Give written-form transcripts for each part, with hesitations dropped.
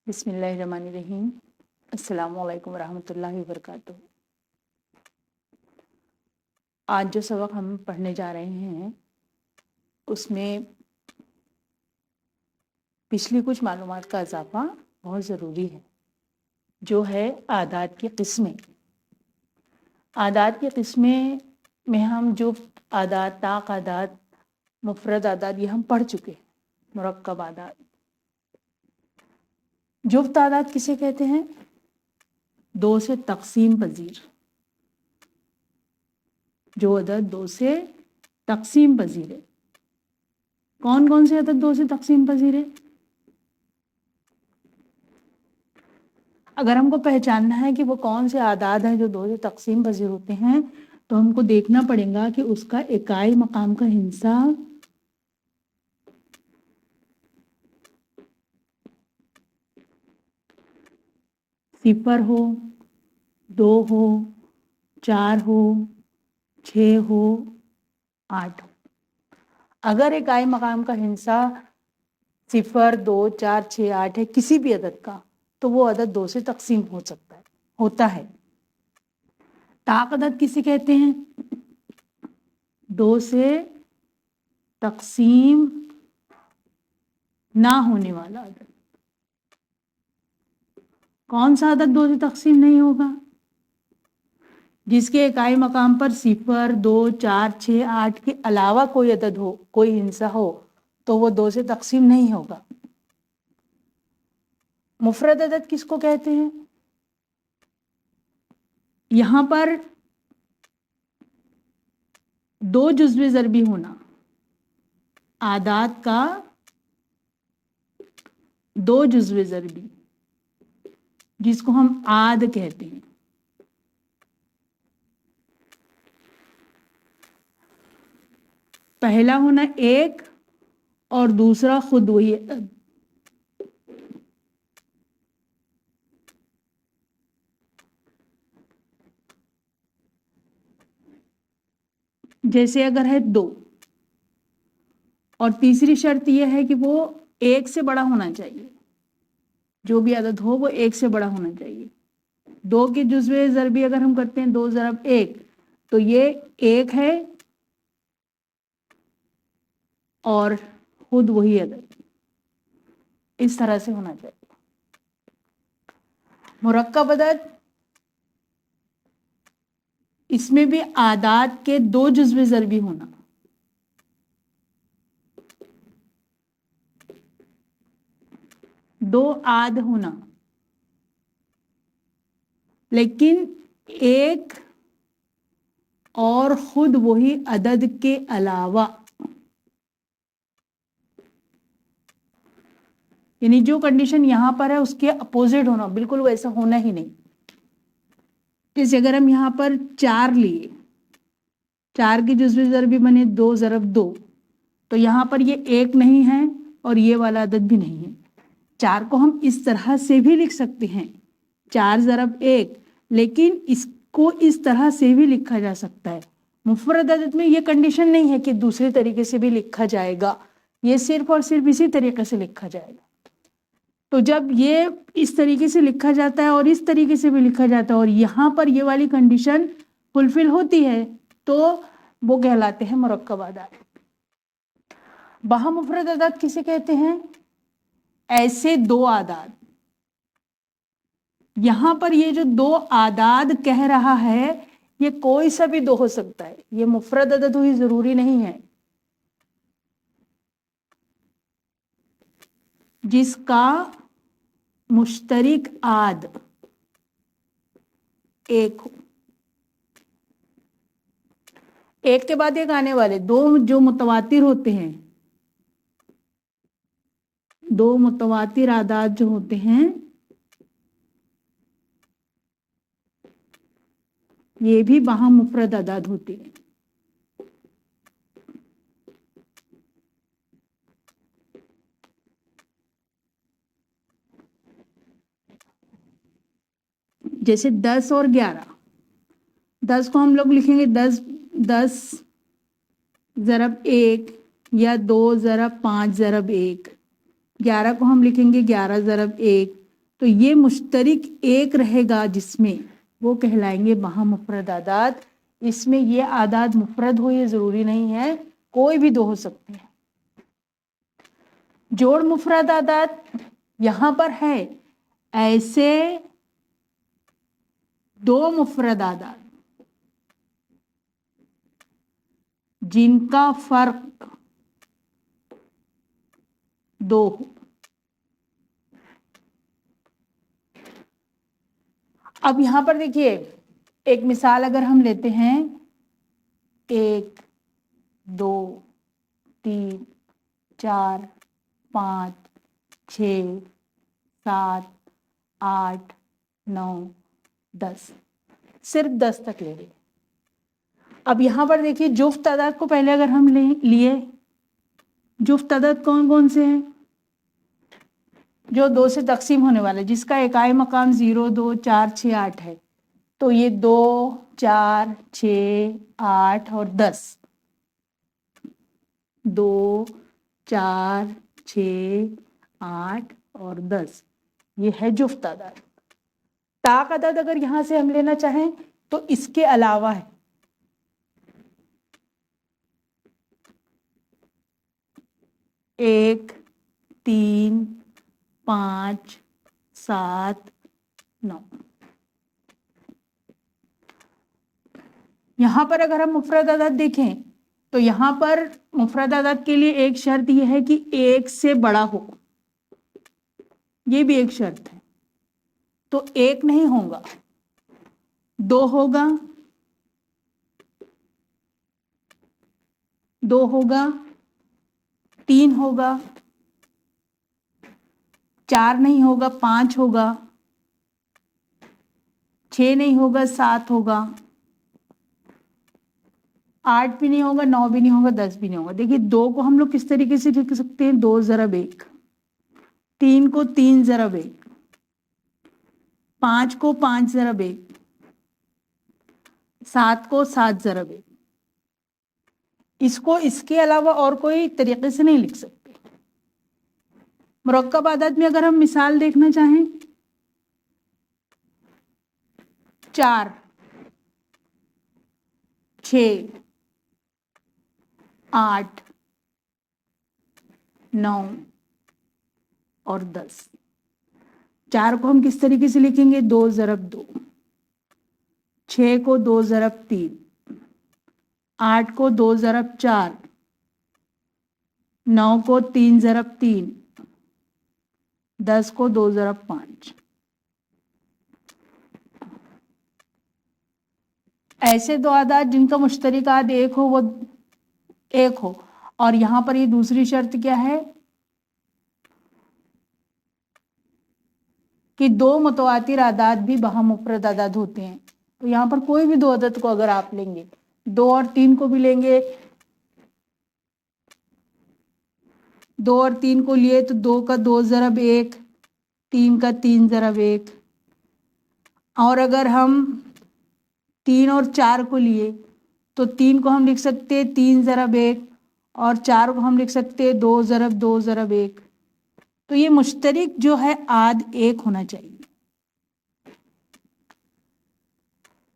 بسم اللہ الرحمن الرحیم۔ السلام علیکم ورحمۃ اللہ وبرکاتہ۔ آج جو سبق ہم پڑھنے جا رہے ہیں اس میں پچھلی کچھ معلومات کا اضافہ بہت ضروری ہے، جو ہے اعداد کی قسمیں۔ اعداد کی قسمیں میں ہم جو اعداد، طاق اعداد، مفرد اعداد یہ ہم پڑھ چکے ہیں۔ مرکب اعداد، جفت اعداد کسے کہتے ہیں؟ دو سے تقسیم پذیر، جو عدد دو سے تقسیم پذیر ہے۔ کون کون سے عدد دو سے تقسیم پذیر ہے؟ اگر ہم کو پہچاننا ہے کہ وہ کون سے اعداد ہیں جو دو سے تقسیم پذیر ہوتے ہیں، تو ہم کو دیکھنا پڑے گا کہ اس کا اکائی مقام کا ہندسہ صفر ہو، دو ہو، چار ہو، چھ ہو، آٹھ ہو۔ اگر اکائی مقام کا ہندسہ صفر، دو، چار، چھ، آٹھ ہے کسی بھی عدد کا، تو وہ عدد دو سے تقسیم ہو سکتا ہے، ہوتا ہے۔ طاق عدد کسے کہتے ہیں؟ دو سے تقسیم نہ ہونے والا عدد۔ کون سا عدد دو سے تقسیم نہیں ہوگا؟ جس کے اکائی مقام پر صفر، دو، چار، چھ، آٹھ کے علاوہ کوئی عدد ہو، کوئی ہندسہ ہو، تو وہ دو سے تقسیم نہیں ہوگا۔ مفرد عدد کس کو کہتے ہیں؟ یہاں پر دو جزو ضربی ہونا، اعداد کا دو جزو ضربی، جس کو ہم عاد کہتے ہیں۔ پہلا ہونا ایک اور دوسرا خود وہی عدد۔ جیسے اگر ہے دو، اور تیسری شرط یہ ہے کہ وہ ایک سے بڑا ہونا چاہیے، جو بھی عدد ہو وہ ایک سے بڑا ہونا چاہیے۔ دو کے جزو ضربی اگر ہم کرتے ہیں، دو ضرب ایک، تو یہ ایک ہے اور خود وہی عدد، اس طرح سے ہونا چاہیے۔ مرکب عدد، اس میں بھی اعداد کے دو جزو ضربی ہونا، دو عاد ہونا، لیکن ایک اور خود وہی عدد کے علاوہ، یعنی جو کنڈیشن یہاں پر ہے اس کے اپوزٹ ہونا، بالکل ویسا ہونا ہی نہیں۔ جیسے اگر ہم یہاں پر چار لیے، چار کی جزوی ضربی بنے دو ضرب دو، تو یہاں پر یہ ایک نہیں ہے اور یہ والا عدد بھی نہیں ہے۔ چار کو ہم اس طرح سے بھی لکھ سکتے ہیں، چار ضرب ایک، لیکن اس کو اس طرح سے بھی لکھا جا سکتا ہے۔ مفرد عدد میں یہ کنڈیشن نہیں ہے کہ دوسرے طریقے سے بھی لکھا جائے گا، یہ صرف اور صرف اسی طریقے سے لکھا جائے گا۔ تو جب یہ اس طریقے سے لکھا جاتا ہے اور اس طریقے سے بھی لکھا جاتا ہے اور یہاں پر یہ والی کنڈیشن فلفل ہوتی ہے، تو وہ کہلاتے ہیں مرکب اعداد۔ باہم مفرد اعداد کسے کہتے ہیں؟ ایسے دو اعداد، یہاں پر یہ جو دو اعداد کہہ رہا ہے یہ کوئی سا بھی دو ہو سکتا ہے، یہ مفرد عدد ہوئی ضروری نہیں ہے، جس کا مشترک عاد ایک ہو۔ ایک کے بعد ایک آنے والے دو جو متواتر ہوتے ہیں، دو متواتر اعداد جو ہوتے ہیں، یہ بھی باہم مفرد اعداد ہوتے ہیں۔ جیسے 10 اور 11، 10 کو ہم لوگ لکھیں گے 10 ضرب ایک یا 2 ضرب 5 ضرب ایک۔ 11 کو ہم لکھیں گے 11 ضرب ایک تو یہ مشترک ایک رہے گا جس میں، وہ کہلائیں گے مہا مفرد اعداد. اس میں یہ اعداد مفرد ہو یہ ضروری نہیں ہے، کوئی بھی دو ہو سکتے ہیں. جوڑ مفرد اعداد یہاں پر ہے ایسے دو مفرد اعداد جن کا فرق دو ہو. اب یہاں پر دیکھیے ایک مثال اگر ہم لیتے ہیں 1 2 3 4 5 6 7 8 9 10، صرف 10 تک لے لیں. اب یہاں پر دیکھیے جفت تعداد کو پہلے اگر ہم لیے، جفت تعداد کون کون سے ہیں؟ جو 2 سے تقسیم ہونے والے، جس کا اکائی مقام 0 2 4 6 8 ہے. تو یہ 2 4 6 8 اور 10، 2 4 6 8 اور 10 یہ ہے جفت تعداد. طاق عدد اگر یہاں سے ہم لینا چاہیں تو اس کے علاوہ ہے. ایک 3 5 7 9. یہاں پر اگر ہم مفرد عدد دیکھیں تو یہاں پر مفرد عدد کے لیے ایک شرط یہ ہے کہ ایک سے بڑا ہو، یہ بھی ایک شرط ہے. تو ایک نہیں ہوگا، 2 ہوگا، 2 ہوگا، 3 ہوگا، 4 نہیں ہوگا، 5 ہوگا، 6 نہیں ہوگا، 7 ہوگا، 8 بھی نہیں ہوگا، 9 بھی نہیں ہوگا، 10 بھی نہیں ہوگا. دیکھیے 2 کو ہم لوگ کس طریقے سے لکھ سکتے ہیں؟ 2 ضرب 1. 3 کو 3 ضرب 1. 5 کو 5 ضرب 1. 7 کو 7 ضرب 1. اس کو اس کے علاوہ اور کوئی طریقے سے نہیں لکھ سکتے. مرکب عدد میں اگر ہم مثال دیکھنا چاہیں 4 6 8 9 اور 10. 4 کو ہم کس طریقے سے لکھیں گے؟ 2 ضرب 2. 6 کو 2 ضرب 3. 8 کو 2 ضرب 4. 9 کو 3 ضرب 3. 10 کو 2 ضرب 5. ایسے دو اعداد جن کا مشترک عدد ایک ہو وہ ایک ہو. اور یہاں پر یہ دوسری شرط کیا ہے کہ 2 متواتر اعداد بھی باہم مفرد اعداد ہوتے ہیں. تو یہاں پر کوئی بھی 2 عدد کو اگر آپ لیں گے، 2 اور 3 کو بھی لیں گے، 2 اور 3 کو لیے تو 2 کا 2 ضرب 1، 3 کا 3 ضرب 1. اور اگر ہم 3 اور 4 کو لیے تو 3 کو ہم لکھ سکتے 3 ضرب 1 اور 4 کو ہم لکھ سکتے 2 ضرب 2 ضرب 1. تو یہ مشترک جو ہے عاد ایک ہونا چاہیے.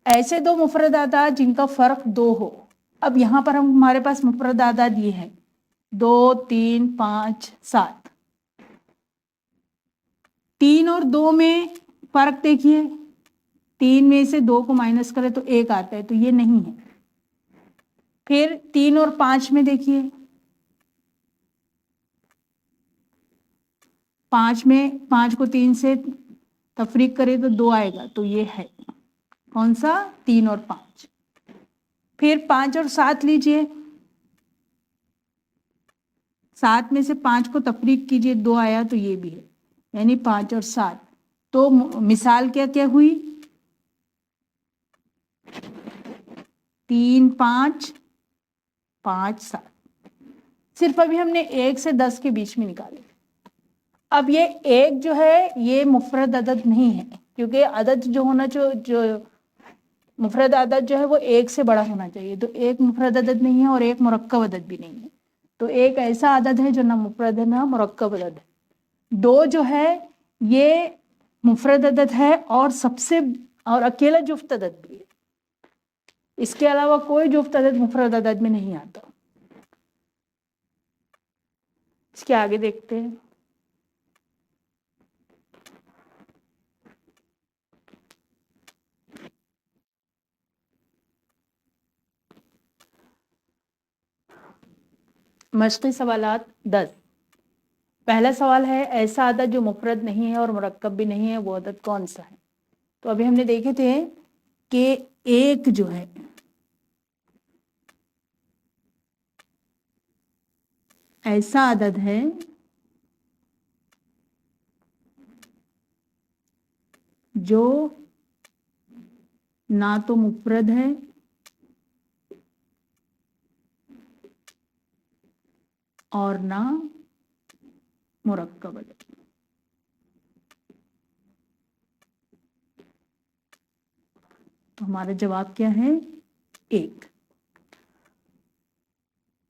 ایسے 2 مفرد اعداد جن کا فرق 2 ہو. اب یہاں پر ہمارے پاس مفرد اعداد یہ ہے 2 3 5 7. 3 اور 2 میں فرق دیکھیے، 3 میں سے 2 کو مائنس کرے تو 1 آتا ہے، تو یہ نہیں ہے. پھر 3 اور 5 میں دیکھیے، 5 میں 5 کو 3 سے تفریق کرے تو 2 آئے گا، تو یہ ہے کون سا؟ 3 اور 5. پھر 5 اور 7 لیجئے، 7 میں سے 5 کو تفریق کیجئے 2 آیا، تو یہ بھی ہے، یعنی 5 اور 7. تو مثال کیا کیا ہوئی؟ 3 5 5 7. صرف ابھی ہم نے 1 سے 10 کے بیچ میں نکالے. اب یہ ایک جو ہے یہ مفرد عدد نہیں ہے، کیونکہ عدد جو ہونا جو مفرد عدد جو ہے وہ 1 سے بڑا ہونا چاہیے. تو ایک مفرد عدد نہیں ہے اور ایک مرکب عدد بھی نہیں ہے. تو ایک ایسا عدد ہے جو نہ مفرد ہے نہ مرکب عدد ہے. 2 جو ہے یہ मुफरद अदद है और अकेला जुफ्त अदद भी है। इसके अलावा कोई जुफ्त अदद मुफरद अदद में नहीं आता। इसके आगे देखते हैं। मश्क़ी सवालात 10। पहला सवाल है, ऐसा अदद जो मुफरद नहीं है और मुरक्कब भी नहीं है, वो अदद कौन सा है? तो अभी हमने देखे थे कि एक जो है ऐसा अदद है जो ना तो मुफरद है और ना मुरक्कब अदद। तो हमारा जवाब क्या है? एक।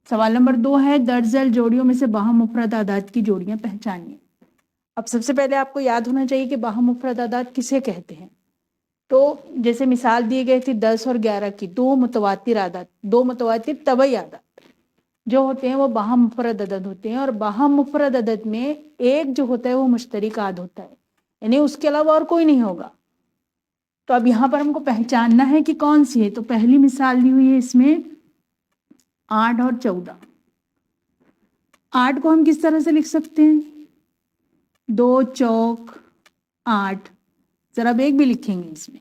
सवाल नंबर 2 है, दर्जल जोड़ियों में से बाहम मुफरद आदाद की जोड़ियां पहचानिए। अब सबसे पहले आपको याद होना चाहिए कि बाहम मुफरद आदाद किसे कहते हैं। तो जैसे मिसाल दी गई थी 10 और 11 की, दो मुतवातिर आदाद, दो मुतवातिर तबई आदाद जो होते हैं वो बाहम मुफरद अदद होते हैं। और बाहम मुफरद अदद में एक जो होता है वो मुश्तरिक आद होता है, यानी उसके अलावा और कोई नहीं होगा। तो अब यहाँ पर हमको पहचानना है कि कौन सी है। तो पहली मिसाल दी हुई है इसमें 8 और 14। 8 को हम किस तरह से लिख सकते हैं? 2 चौक 8, ज़रब 1 भी लिखेंगे इसमें।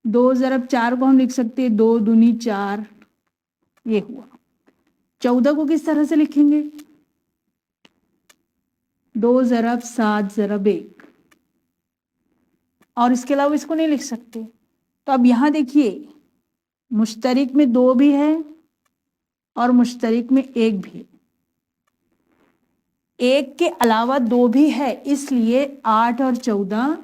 2 ज़रब 4 को हम लिख सकते हैं 2 दूनी 4, ये हुआ। 14 को किस तरह से लिखेंगे? 2 ज़रब 7 ज़रब 1, और इसके अलावा इसको नहीं लिख सकते। तो अब यहाँ देखिए, मुश्तरिक में 2 भी है और मुश्तरिक में 1 भी। 1 के अलावा 2 भी है, इसलिए 8 और 14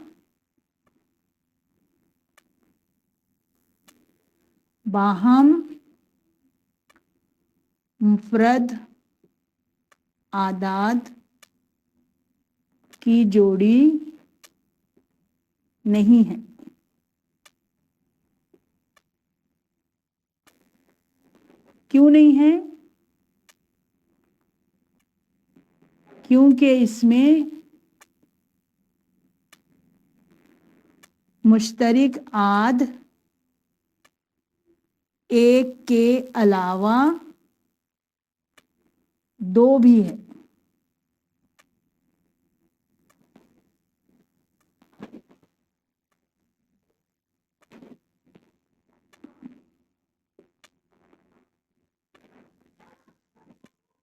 बाहम मुफरद आदाद की जोड़ी नहीं है। क्यों नहीं है? क्योंकि इसमें मुश्तरिक आद 1 के अलावा 2 भी है।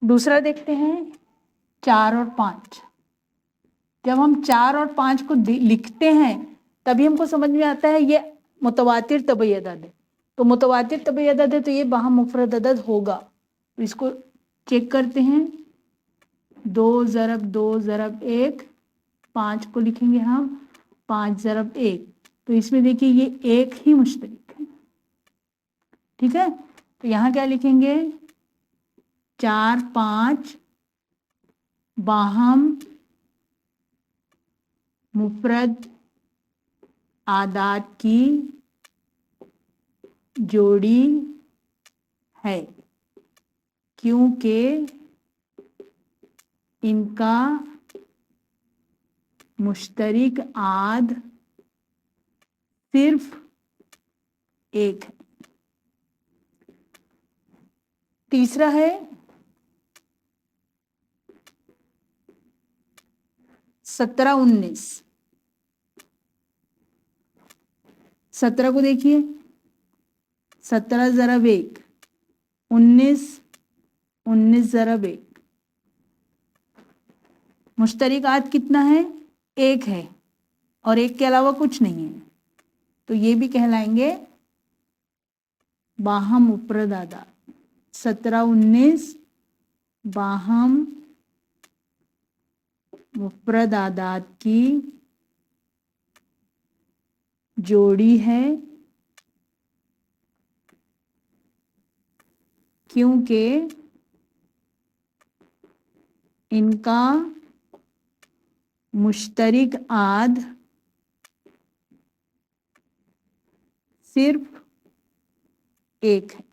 दूसरा देखते हैं 4 और 5। जब हम 4 और 5 को लिखते हैं तभी हमको समझ में आता है ये मुतवातिर तबई अदद है। तो मुतवातिर तबई अदद है तो ये बाहम मुफरद अदद होगा। तो इसको चेक करते हैं। 2 ज़रब 2 ज़रब 1, 5 को लिखेंगे हम 5 ज़रब 1। तो इसमें देखिए ये 1 ही मुश्तरिक है, ठीक है। तो यहाँ क्या लिखेंगे? 4 5 बाहम मुफरद आदाद की जोड़ी है, क्योंकि इनका मुश्तरिक आद सिर्फ 1 है। तीसरा है 17 19। 17 को देखिए 17 ज़रब 1, 19 19 ज़रब 1। मुश्तरिक आद कितना है? 1 है और 1 के अलावा कुछ नहीं है। तो ये भी कहलाएंगे बाहम मुफरद आदाद। 17 19 बाहम मुफरद आदाद की जोड़ी है, क्योंकि इनका मुश्तरिक आद सिर्फ एक है।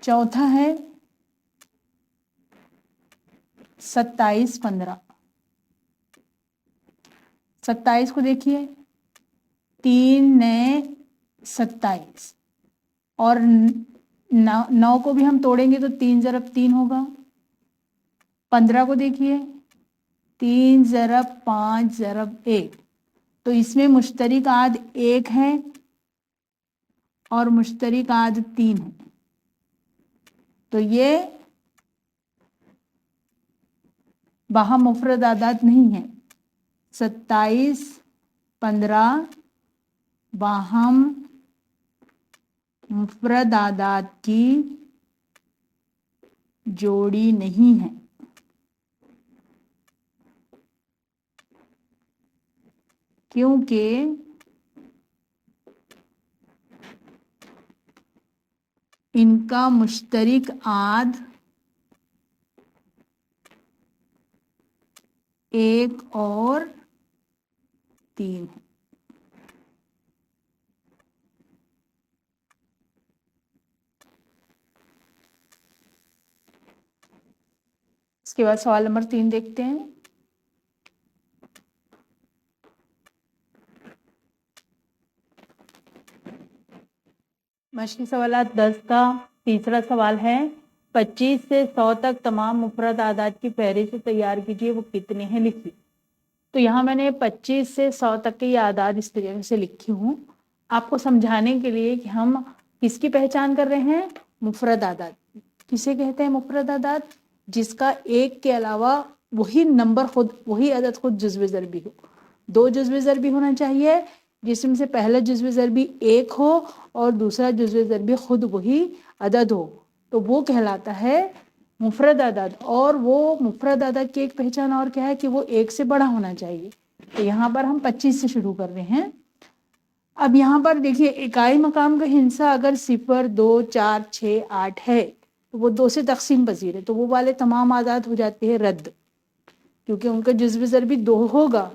चौथा है 27 15। 27 को देखिए, 3 नए 27, और 9 को भी हम तोड़ेंगे तो 3 ज़रब 3 होगा। 15 को देखिए, 3 ज़रब 5 ज़रब 1, तो इसमें मुश्तरिक आद 1 है और मुश्तरिक आद 3 है, तो ये बाहम मुफरद आदाद नहीं है। 27 15 बाहम मुफरद आदाद की जोड़ी नहीं है, क्योंकि इनका मुश्तरिक आद 1 और 3 है। इसके बाद सवाल नंबर 3 देखते हैं। मशक़ी सवालात 10 का तीसरा सवाल है, 25 से 100 तक तमाम मुफरद आदाद की फहरिस्त तैयार कीजिए, वो कितने हैं लिखिए। तो यहाँ मैंने 25 से 100 तक के ये आदाद इस तरीके से लिखी हूँ आपको समझाने के लिए कि हम किसकी पहचान कर रहे हैं, मुफरद आदाद। किसे कहते हैं मुफरद आदाद? जिसका एक के अलावा वही नंबर खुद, वही अदद खुद जुज़्व ज़रबी हो। 2 जुज़्व ज़रबी होना चाहिए, जिसमें से पहला जुज़्व ज़रबी 1 हो और दूसरा जुज़्व ज़रबी खुद वही अदद हो, तो वो कहलाता है मुफरद अदद। और वो मुफरद अदद की एक पहचान और क्या है कि वो 1 से बड़ा होना चाहिए। तो यहाँ पर हम 25 से शुरू कर रहे हैं। अब यहाँ पर देखिए, इकाई मकाम का हिस्सा अगर 0 2 4 6 8 है तो वो 2 से तकसीम पजीर है, तो वो वाले तमाम आदाद हो जाते हैं रद्द, क्योंकि उनका जुज़्व ज़रबी 2 होगा।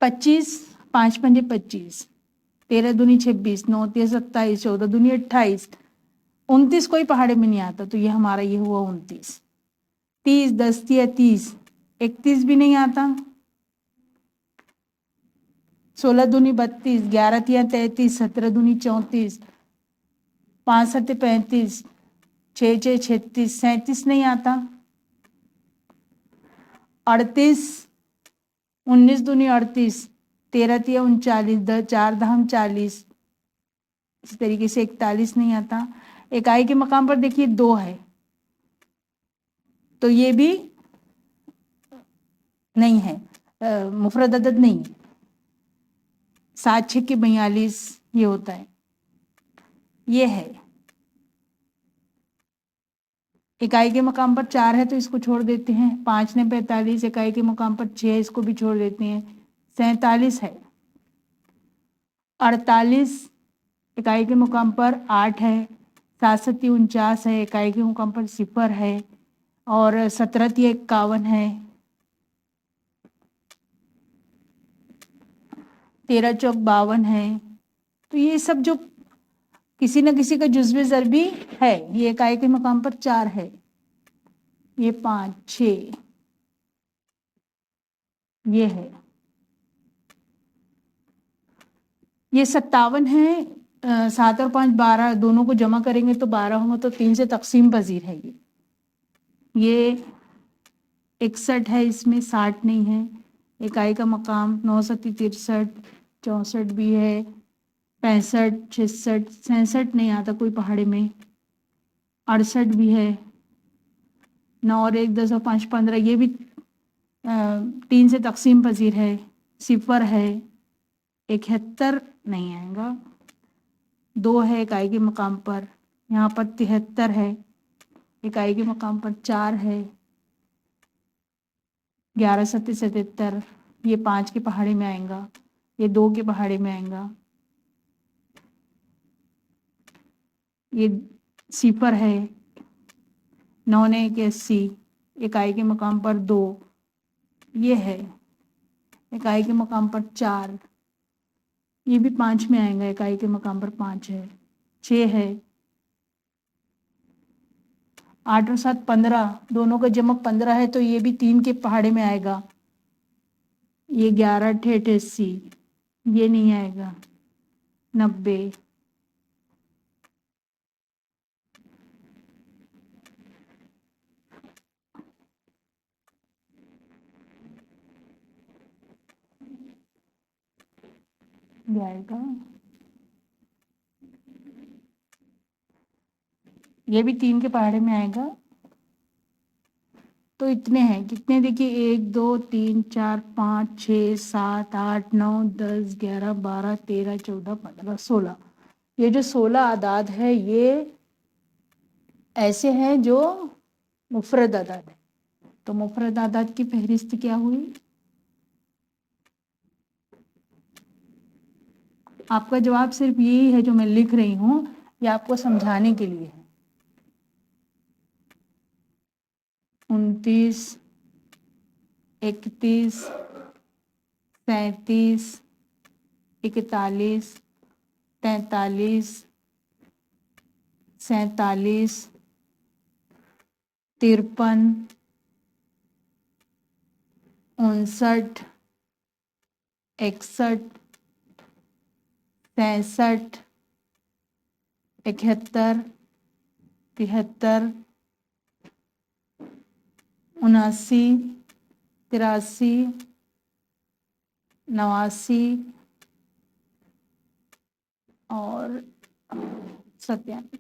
25 5 पंजे 25, 13 दूनी 26, 9 तिया 27, 14 दूनी 28, 29 कोई पहाड़े में नहीं आता, तो ये हमारा ये हुआ 29। 30 10 तिया 30, 31 भी नहीं आता। 16 दूनी 32, 11 तिया 33, 17 दूनी 34, 5 सत्ते 35, 6 6 36, 37 नहीं आता। 38, 19 दूनी 38, 13 तिया 39, 4 दहम 40, इस तरीके से 41 नहीं आता। इकाई के मकाम पर देखिए 2 है, तो ये भी नहीं है, मुफरद अदद नहीं। 7 6 के 42 ये होता है, ये है। इकाई के मकाम पर 4 है तो इसको छोड़ देते हैं। 5 ने 45, इकाई के मकाम पर 6 है, इसको भी छोड़ देते हैं। 47 है। 48 इकाई के मुकाम पर 8 है। 7 सत्ती 49 है, इकाई के मुकाम पर 0 है। और 17 तिया 51 है। 13 चौक 52 है। तो ये सब जो किसी न किसी का जुज़्व ज़रबी है, ये इकाई के मकाम पर 4 है, ये 5 6 ये है, ये 57 है। 7 और 5 12, दोनों को जमा करेंगे तो 12 होंगे, तो 3 से तकसीम पजीर है। ये 61 है, इसमें 60 नहीं है। इकाई का मकाम 9 सत्ती 63, 64 भी है। 65 66 67 नहीं आता कोई पहाड़े में। 68 भी है। 9 और 1 10 और 5 15, ये भी 3 से तकसीम पजीर है। 0 है। 71 नहीं आएगा। 2 है इकाई के मकाम पर, यहाँ पर 73 है, इकाई के मकाम पर 4 है। 11 सत्ती 77, ये 5 के पहाड़े में आएगा, ये 2 के पहाड़े में आएगा। ये 0 है। 9 ने 81, इकाई के मकाम पर 2, ये है। इकाई के मकाम पर 4, ये भी 5 में आएगा, इकाई के मकाम पर 5 है, 6 है, 8 और 7 15, दोनों का जमा 15 है, तो ये भी 3 के पहाड़े में आएगा। ये 11 × 8 80, ये नहीं आएगा, 90, ये आएगा, ये भी 3 के पहाड़े में आएगा। तो इतने हैं, कितने देखिए, 1 2 3 4 5 6 7 8 9 10 11 12 13 14 15 16, ये जो 16 आदाद है ये ऐसे हैं जो मुफरद आदाद है। तो मुफरद आदाद की फहरिस्त क्या हुई? आपका जवाब सिर्फ यही है जो मैं लिख रही हूँ, ये आपको समझाने के लिए है। 29, 31, 37, 41, 43, 47, 53, 59, 61, 67, 71, 73, 79, 83, 89 और 97।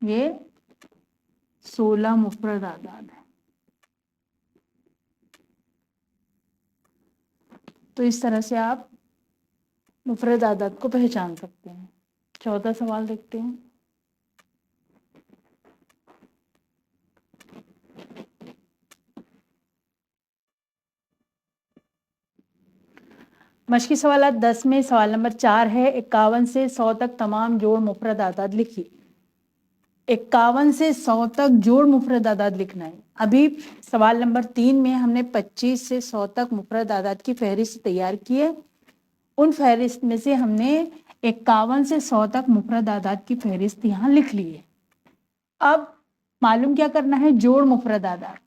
ये 16 मुफरद आदाद है। तो इस तरह से आप मुफरद आदाद को पहचान सकते हैं। 14 सवाल देखते हैं। मश्की सवालात 10 में सवाल नंबर 4 है, 51 से 100 तक तमाम जोड़ मुफरद आदाद लिखिए। 51 से 100 तक जोड़ मुफरद आदाद लिखना है। अभी सवाल नंबर 3 में हमने 25 से 100 तक मुफरद आदाद की फहरिस्त तैयार की है। उन फहरिस्त में से हमने 51 से 100 तक मुफरद आदाद की फहरिस्त यहाँ लिख ली है। अब मालूम क्या करना है? जोड़ मुफरद आदाद।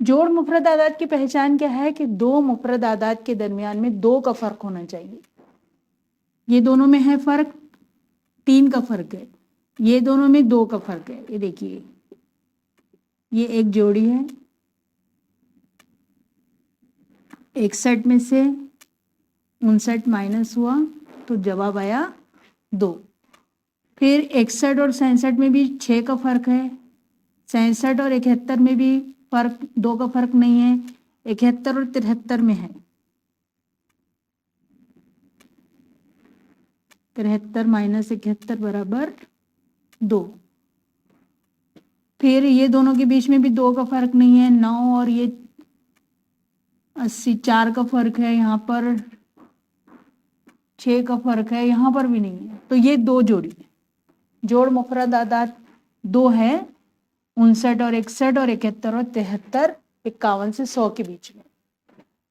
जोड़ मुफरद आदाद की पहचान क्या है कि दो मुफरद आदाद के दरमियान में 2 का फर्क होना चाहिए। ये दोनों में है फर्क, 3 का फर्क है, ये दोनों में 2 का फर्क है। ये देखिए, ये एक जोड़ी है, 61 में से 59 माइनस हुआ तो जवाब आया 2। फिर 61 और 67 में भी 6 का फर्क है, 67 और 71 में भी फर्क 2 का फर्क नहीं है, 71 और 73 में है, 73 माइनस 71 बराबर 2। फिर ये दोनों के बीच में भी 2 का फर्क नहीं है, 9 और ये 80, 4 का फर्क है, यहाँ पर 6 का फर्क है, यहाँ पर भी नहीं है। तो ये 2 जोड़ी है। जोड़ मुफरद आदाद 2 है, 59 और 61 और 71 और 73, 51 से 100 के बीच में।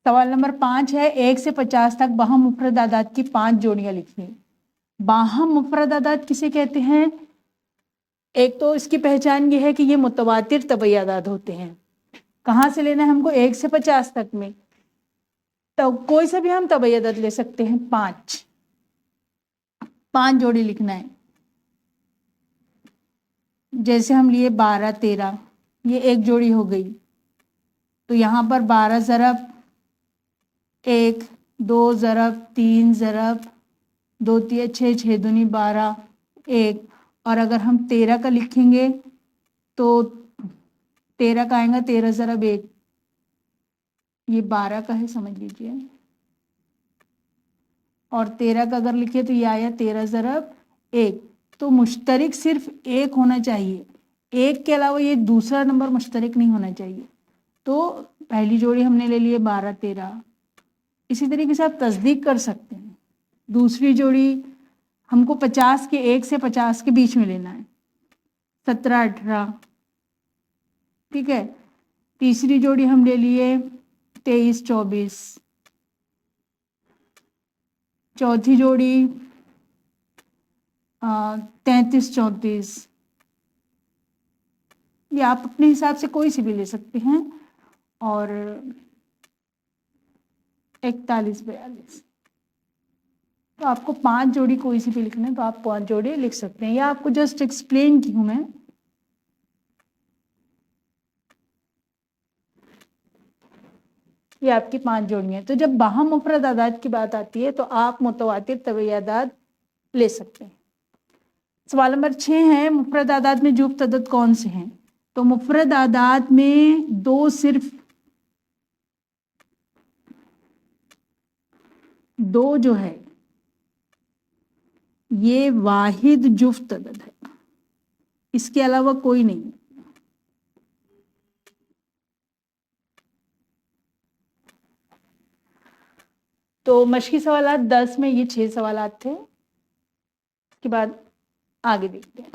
सवाल नंबर 5 है, 1 से 50 तक बाहम मुफरद आदाद की 5 जोड़ियां लिखिए। बाहम मुफरद आदाद किसे कहते हैं? एक तो इसकी पहचान ये है कि ये मुतवातिर तबई आदाद होते हैं। कहाँ से लेना है हमको? 1 से 50 तक में। तो कोई सा भी हम तबई आदाद ले सकते हैं। 5 जोड़ी लिखना है। जैसे हम लिए 12 13, ये एक जोड़ी हो गई। तो यहाँ पर 12 ज़रब 1, 2 ज़रब 3 ज़रब 2 3 6, 6 दूनी 12, 1। और अगर हम 13 का लिखेंगे तो 13 का आएगा 13 ज़रब 1, ये 12 का है, समझ लीजिए। और 13 का अगर लिखे तो ये आया 13 ज़रब 1। तो मुश्तरिक सिर्फ 1 होना चाहिए, 1 के अलावा ये दूसरा नंबर मुश्तरिक नहीं होना चाहिए। तो पहली जोड़ी हमने ले लिए 12 13। इसी तरीके से आप तस्दीक कर सकते हैं। दूसरी जोड़ी हमको 50 के 1 से 50 के बीच में लेना है, 17 18, ठीक है। तीसरी जोड़ी हम ले लिए 23 24, चौथी जोड़ी 33 34, ये आप अपने हिसाब से कोई सी भी ले सकते हैं, और 41 42। तो आपको 5 जोड़ी कोई सी भी लिखना है तो आप 5 जोड़ी लिख सकते हैं, या आपको जस्ट एक्सप्लेन की हूँ मैं। ये आपकी 5 जोड़ियाँ। तो जब बाहम मुफरद आदाद की बात आती है तो आप मुतवातिर तबई आदाद ले सकते हैं। सवाल नंबर 6 है, मुफरद आदाद में जुफ्त अदद कौन से हैं? तो मुफरद आदाद में सिर्फ दो जो है ये वाहिद जुफ्त अदद है, इसके अलावा कोई नहीं। तो मशकी सवालात 10 में ये 6 सवालात थे। इसके बाद आगे देखते हैं।